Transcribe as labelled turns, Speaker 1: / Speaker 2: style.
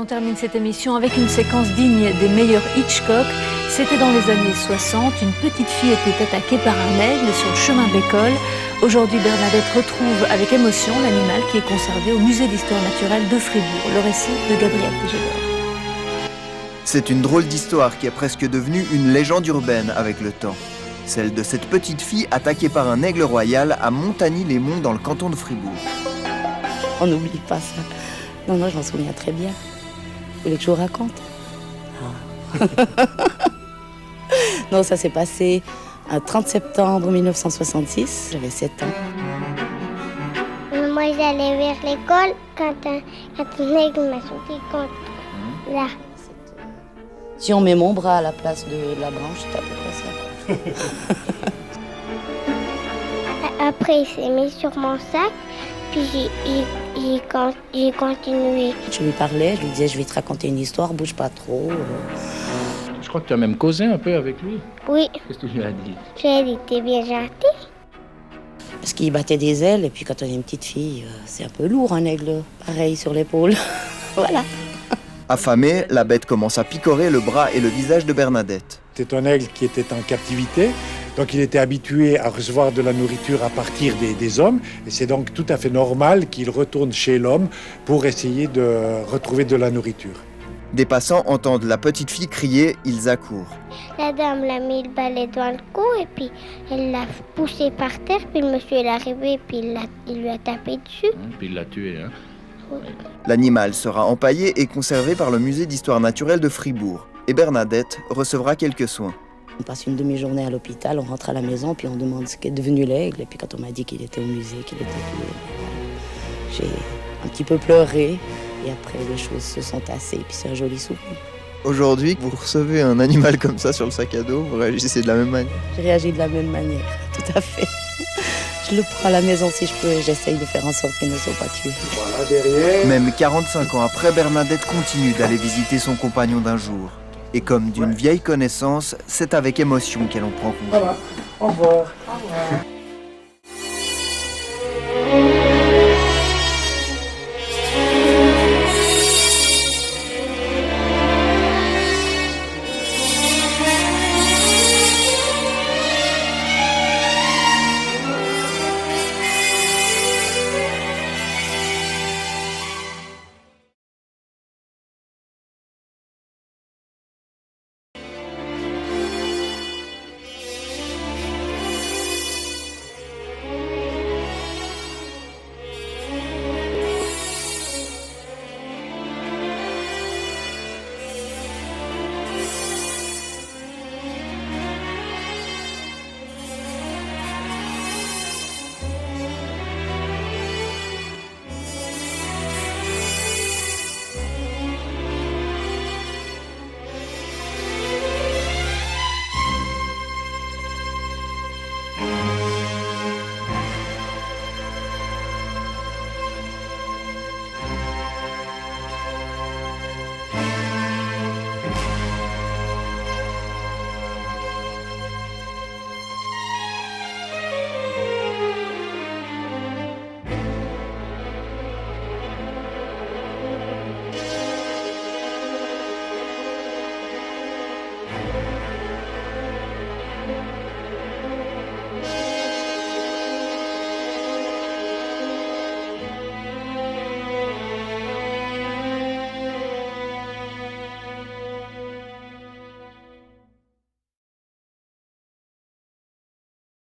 Speaker 1: on termine cette émission avec une séquence digne des meilleurs Hitchcock. C'était dans les années 60, une petite fille était attaquée par un aigle sur le chemin de l'école. Aujourd'hui, Bernadette retrouve avec émotion l'animal qui est conservé au musée d'histoire naturelle de Fribourg. Le récit de Gabriel Pégédor.
Speaker 2: C'est une drôle d'histoire qui est presque devenue une légende urbaine avec le temps. Celle de cette petite fille attaquée par un aigle royal à Montagny-les-Monts dans le canton de Fribourg.
Speaker 3: On n'oublie pas ça. Non, je m'en souviens très bien. Vous voulez que je vous raconte? Non, ça s'est passé un 30 septembre 1966. J'avais 7 ans.
Speaker 4: Moi, j'allais vers l'école quand un aigle m'a sauté contre là.
Speaker 3: Si on met mon bras à la place de la branche, c'est à peu près ça.
Speaker 4: Après, il s'est mis sur mon sac, puis j'ai continué.
Speaker 3: Je lui parlais, je lui disais, je vais te raconter une histoire, bouge pas trop.
Speaker 5: Je crois que tu as même causé un peu avec lui.
Speaker 4: Oui.
Speaker 5: Qu'est-ce que tu lui as dit?
Speaker 4: Je lui ai dit, t'es bien gentil.
Speaker 3: Parce qu'il battait des ailes, et puis quand on est une petite fille, c'est un peu lourd un aigle, pareil sur l'épaule. Voilà.
Speaker 2: Affamée, la bête commence à picorer le bras et le visage de Bernadette.
Speaker 6: C'était un aigle qui était en captivité, donc il était habitué à recevoir de la nourriture à partir des hommes, et c'est donc tout à fait normal qu'il retourne chez l'homme pour essayer de retrouver de la nourriture.
Speaker 2: Des passants entendent la petite fille crier, ils accourent.
Speaker 4: La dame l'a mis le balai dans le cou, et puis elle l'a poussé par terre, puis le monsieur est arrivé, puis il lui a tapé dessus.
Speaker 5: Puis il l'a tué, hein?
Speaker 4: Oui.
Speaker 2: L'animal sera empaillé et conservé par le musée d'histoire naturelle de Fribourg. Et Bernadette recevra quelques soins.
Speaker 3: On passe une demi-journée à l'hôpital, on rentre à la maison, puis on demande ce qu'est devenu l'aigle. Et puis quand on m'a dit qu'il était au musée, qu'il était tué, j'ai un petit peu pleuré. Et après, les choses se sont tassées, et puis c'est un joli souvenir.
Speaker 2: Aujourd'hui, vous recevez un animal comme ça sur le sac à dos, vous réagissez de la même manière?
Speaker 3: Je réagis de la même manière, tout à fait. Je le prends à la maison si je peux et j'essaye de faire en sorte qu'il ne soit pas tué.
Speaker 6: Voilà, derrière.
Speaker 2: Même 45 ans après, Bernadette continue d'aller visiter son compagnon d'un jour. Et comme d'une vieille connaissance, c'est avec émotion qu'elle en prend congé.
Speaker 6: Voilà, au revoir. Au revoir.